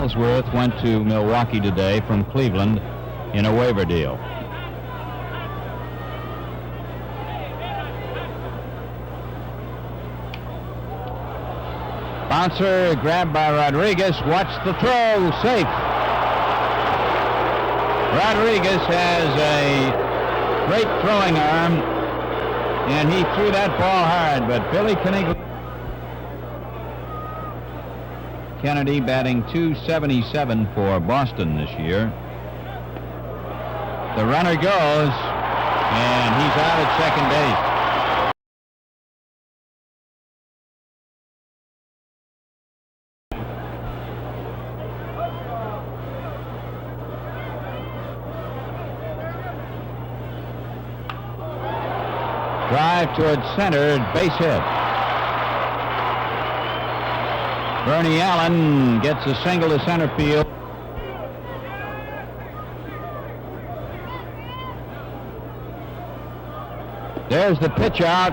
Ellsworth went to Milwaukee today from Cleveland in a waiver deal. Bouncer grabbed by Rodriguez. Watch the throw. Safe. Rodriguez has a great throwing arm, and he threw that ball hard, but Billy Conigliaro. Kennedy batting .277 for Boston this year. The runner goes, and he's out at second base. Drive towards center, base hit. Bernie Allen gets a single to center field. There's the pitch out,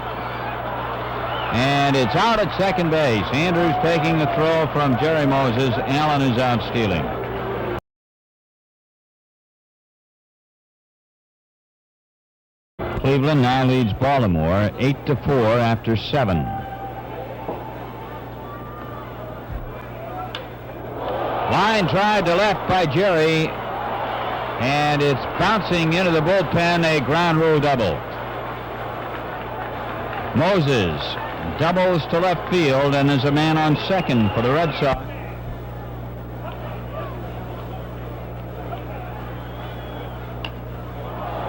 and it's out at second base. Andrews taking the throw from Jerry Moses. Allen is out stealing. Cleveland now leads Baltimore 8-4 after 7. Line drive to left by Jerry, and it's bouncing into the bullpen, a ground rule double. Moses doubles to left field, and there's a man on second for the Red Sox.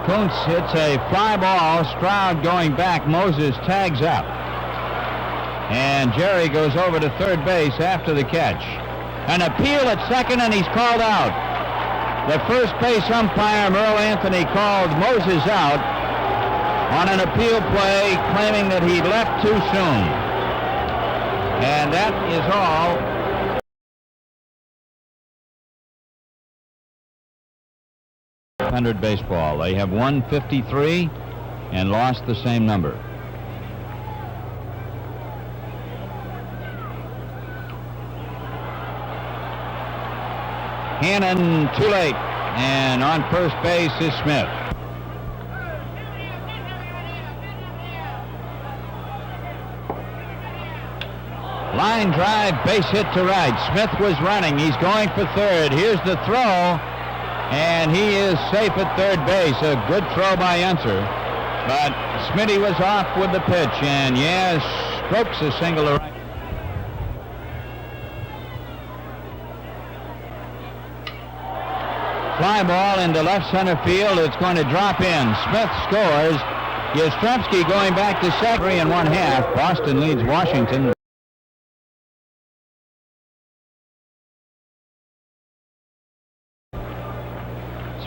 Koonce hits a fly ball. Stroud going back. Moses tags up. And Jerry goes over to third base after the catch. An appeal at second, and he's called out. The first base umpire, Merle Anthony, called Moses out on an appeal play, claiming that he left too soon. And that is all. Baseball. They have won 53 and lost the same number. Hannon too late, and on first base is Smith. Line drive, base hit to right. Smith was running. He's going for third. Here's the throw. And he is safe at third base. A good throw by Unser. But Smitty was off with the pitch, and yes, strokes a single to right. Fly ball into left center field. It's going to drop in. Smith scores. Yastrzemski going back to second. 3 1/2. Boston leads Washington.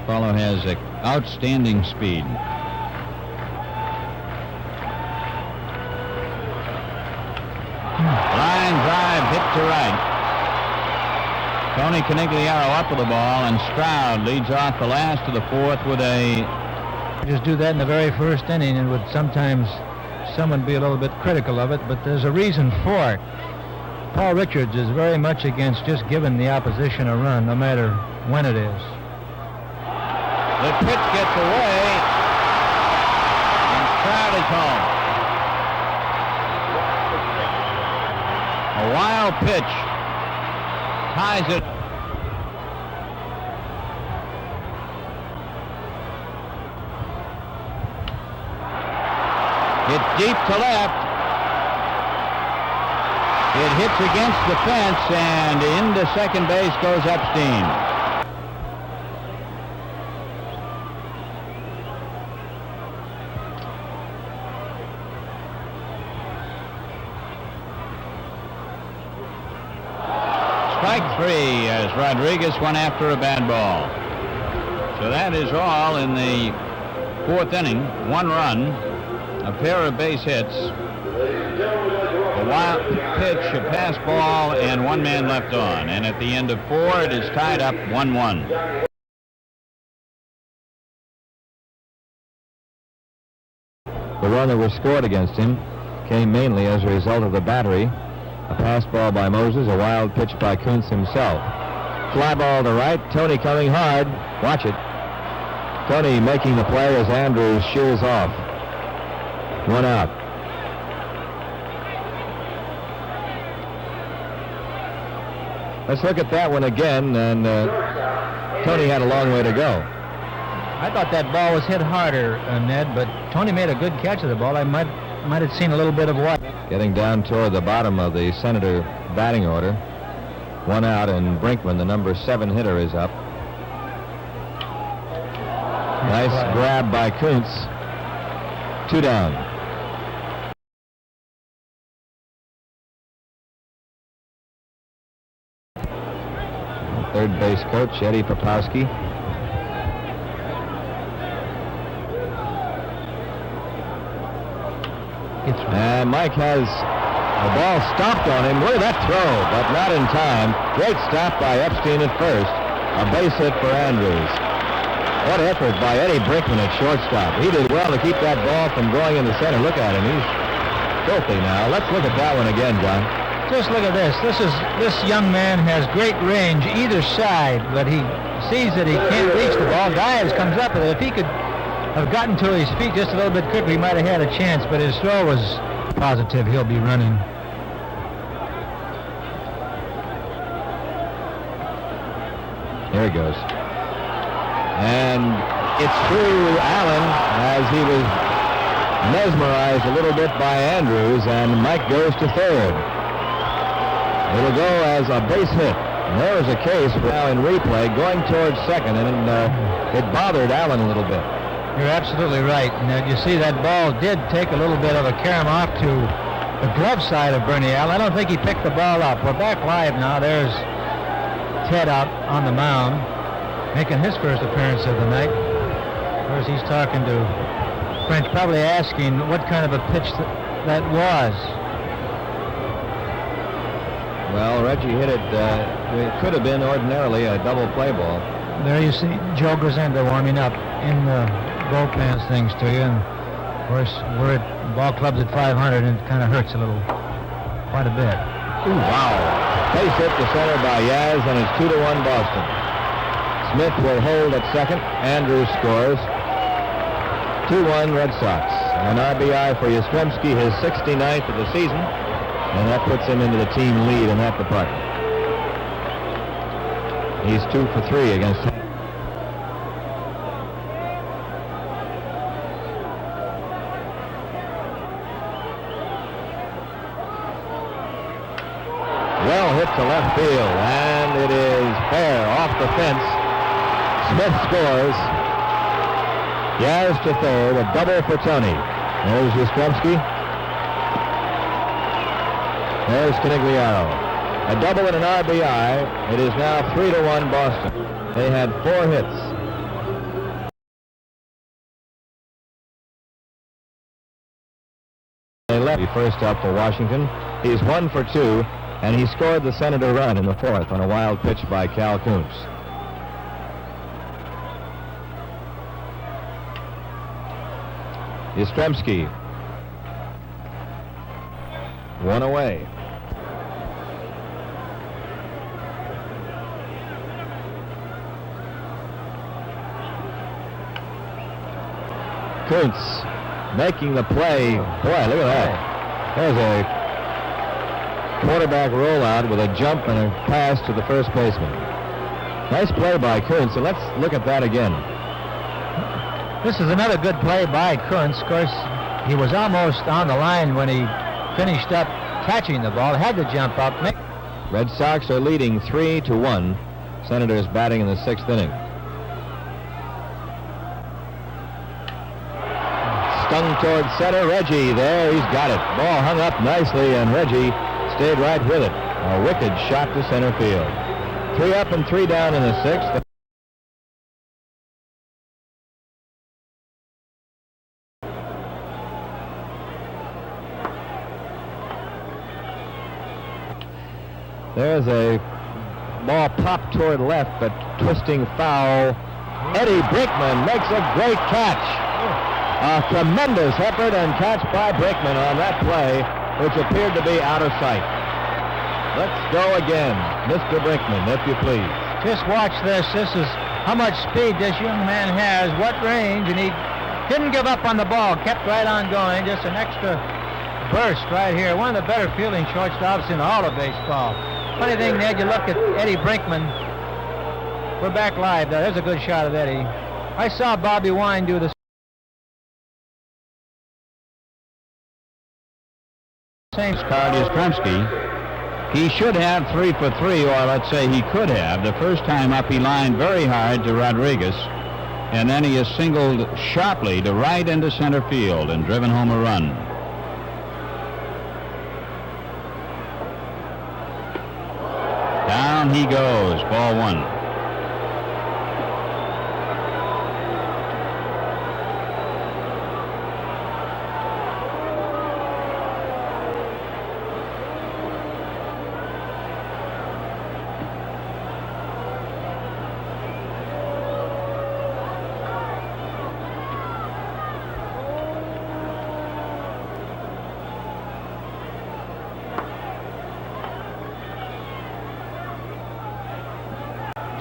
Fellow has outstanding speed. Line drive hit to right. Tony Conigliaro up with the ball, and Stroud leads off the last of the fourth with a... Just do that in the very first inning, and would sometimes someone be a little bit critical of it, but there's a reason for it. Paul Richards is very much against just giving the opposition a run, no matter when it is. The pitch gets away, and Stroud is home. A wild pitch ties it. Hit deep to left. It hits against the fence, and into second base goes Epstein. Strike 3 as Rodriguez went after a bad ball. So that is all in the fourth inning. 1 run, a pair of base hits, a wild pitch, a pass ball, and 1 man left on. And at the end of 4, it is tied up 1-1. The run that was scored against him came mainly as a result of the battery. A pass ball by Moses, a wild pitch by Koonce himself. fly ball to right. Tony coming hard. Watch it. Tony making the play as Andrews shears off. 1 out. Let's look at that one again, and Tony had a long way to go. I thought that ball was hit harder, Ned, but Tony made a good catch of the ball. I might have seen a little bit of white. Getting down toward the bottom of the Senator batting order. 1 out, and Brinkman, the number 7 hitter, is up. Nice grab by Koonce. 2 down. Third base coach, Eddie Brinkman. And Mike has the ball stopped on him. Look at that throw, but not in time. Great stop by Epstein at first. A base hit for Andrews. What effort by Eddie Brinkman at shortstop. He did well to keep that ball from going in the center. Look at him. He's filthy now. Let's look at that one again, John. Just look at this. This young man has great range either side, but he sees that he can't reach the ball. Diaz comes up with it. If he could have gotten to his feet just a little bit quicker, he might have had a chance, but his throw was positive. He'll be running. There he goes. And it's through Allen as he was mesmerized a little bit by Andrews, and Mike goes to third. It'll go as a base hit. And there was a case now in replay going towards second, and it bothered Allen a little bit. You're absolutely right. And you see that ball did take a little bit of a carom off to the glove side of Bernie Allen. I don't think he picked the ball up. We're back live now. There's Ted out on the mound, making his first appearance of the night. Of course, he's talking to French, probably asking what kind of a pitch that was. Well, Reggie hit it. It could have been ordinarily a double play ball. There you see Joe Grisenda warming up in the bullpen things to you. And of course, we're at ball clubs at 500, and it kind of hurts a little, quite a bit. Ooh, wow. Base hit to center by Yaz, and it's 2-1 Boston. Smith will hold at second. Andrews scores. 2-1 Red Sox. An RBI for Yastrzemski, his 69th of the season, and that puts him into the team lead in that department. He's 2 for 3 against him. Well hit to left field, and it is fair off the fence. Smith scores. Yaz to third, a double for Tony. There's Yastrzemski. There's Conigliaro. A double and an RBI. It is now 3-1 Boston. They had 4 hits. They left first up for Washington. He's 1 for 2, and he scored the Senator run in the 4th on a wild pitch by Cal Koonce. Yastrzemski. 1 away. Koonce making the play. Boy, look at that. There's a quarterback rollout with a jump and a pass to the first baseman. Nice play by Koonce, and let's look at that again. This is another good play by Koonce. Of course, he was almost on the line when he finished up catching the ball. Had to jump up. Red Sox are leading 3-1. Senators batting in the 6th inning. Stung towards center. Reggie there. He's got it. Ball hung up nicely, and Reggie stayed right with it. A wicked shot to center field. 3 up and 3 down in the 6th. There's a ball popped toward left, but twisting foul. Eddie Brinkman makes a great catch. A tremendous effort and catch by Brinkman on that play, which appeared to be out of sight. Let's go again, Mr. Brinkman, if you please. Just watch this. This is how much speed this young man has, what range, and he didn't give up on the ball, kept right on going. Just an extra burst right here. One of the better fielding shortstops in all of baseball. Funny thing, Ned, you look at Eddie Brinkman. We're back live. There's a good shot of Eddie. I saw Bobby Wine do the same. Carl Yastrzemski. He should have 3 for 3, or let's say he could have. The first time up, he lined very hard to Rodriguez, and then he has singled sharply to right into center field and driven home a run. Down he goes, ball 1.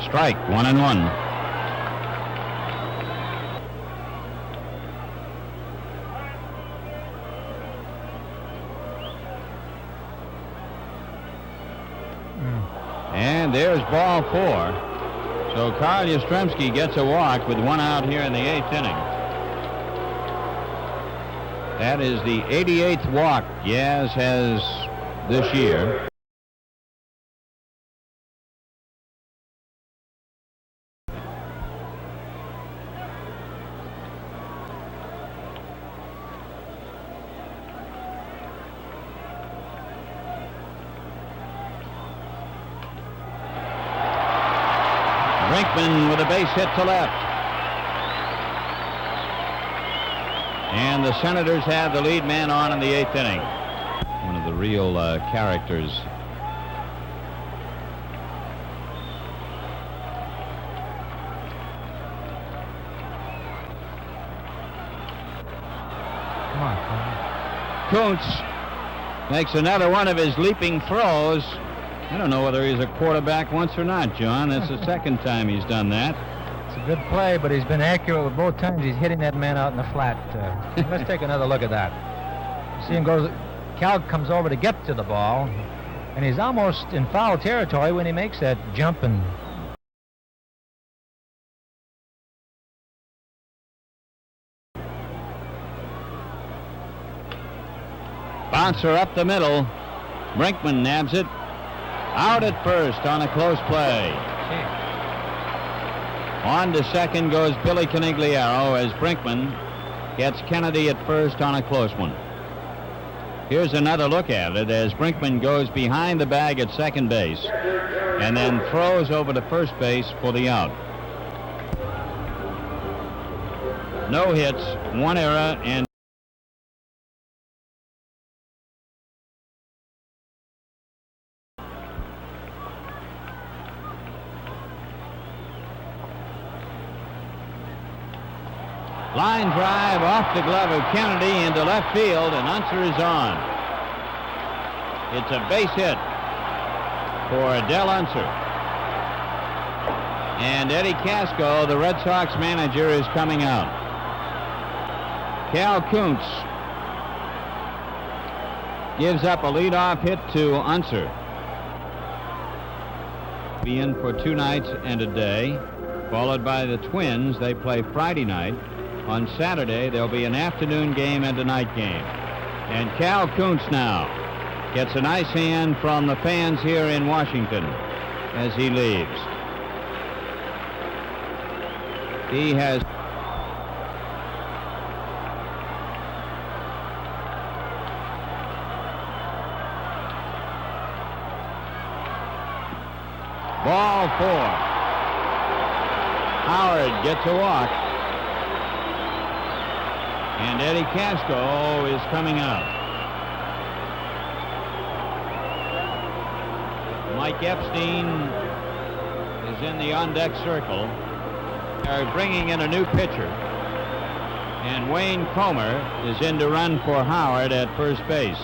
Strike, 1-1. And there's ball 4. So Carl Yastrzemski gets a walk with 1 out here in the 8th inning. That is the 88th walk Yaz has this year. Brinkman with a base hit to left. And the Senators have the lead man on in the 8th inning. One of the real characters. Come on, Koonce makes another one of his leaping throws. I don't know whether he's a quarterback once or not, John. That's the second time he's done that. It's a good play, but he's been accurate with both times. He's hitting that man out in the flat. Let's take another look at that. You see him goes. Cal comes over to get to the ball, and he's almost in foul territory when he makes that jump and. Bouncer up the middle. Brinkman nabs it. Out at first on a close play. On to second goes Billy Conigliaro as Brinkman gets Kennedy at first on a close one. Here's another look at it as Brinkman goes behind the bag at second base and then throws over to first base for the out. No hits, 1 error, and line drive off the glove of Kennedy into left field, and Unser is on. It's a base hit for Del Unser. And Eddie Casco, the Red Sox manager, is coming out. Cal Koonce gives up a leadoff hit to Unser. Be in for 2 nights and a day, followed by the Twins. They play Friday night. On Saturday, there'll be an afternoon game and a night game. And Cal Koonce now gets a nice hand from the fans here in Washington as he leaves. He has ball 4. Howard gets a walk. And Eddie Casco is coming out. Mike Epstein is in the on-deck circle. They're bringing in a new pitcher. And Wayne Comer is in to run for Howard at first base.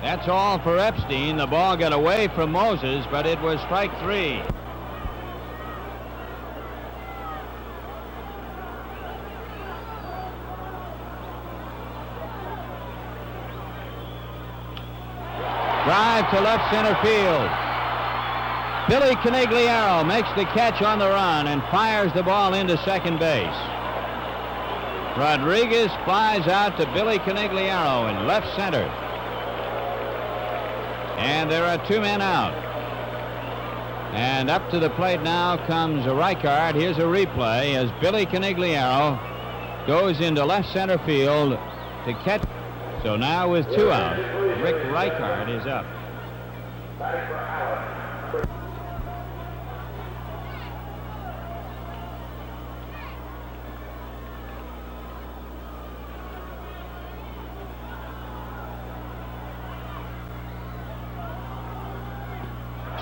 That's all for Epstein. The ball got away from Moses, but it was strike 3. Drive to left center field. Billy Conigliaro makes the catch on the run and fires the ball into second base. Rodriguez flies out to Billy Conigliaro in left center. And there are 2 men out. And up to the plate now comes Reichard. Here's a replay as Billy Conigliaro goes into left center field to catch. So now with 2 out, Rick Reichard is up.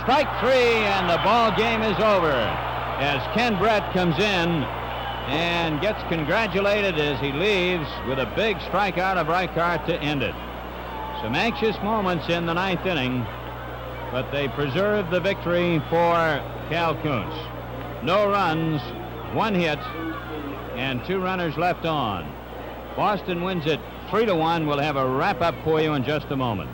Strike 3, and the ball game is over as Ken Brett comes in and gets congratulated as he leaves with a big strikeout of Reichard to end it. Some anxious moments in the 9th inning, but they preserved the victory for Cal Koonce. No runs, 1 hit, and 2 runners left on. Boston wins it 3-1. We'll have a wrap-up for you in just a moment.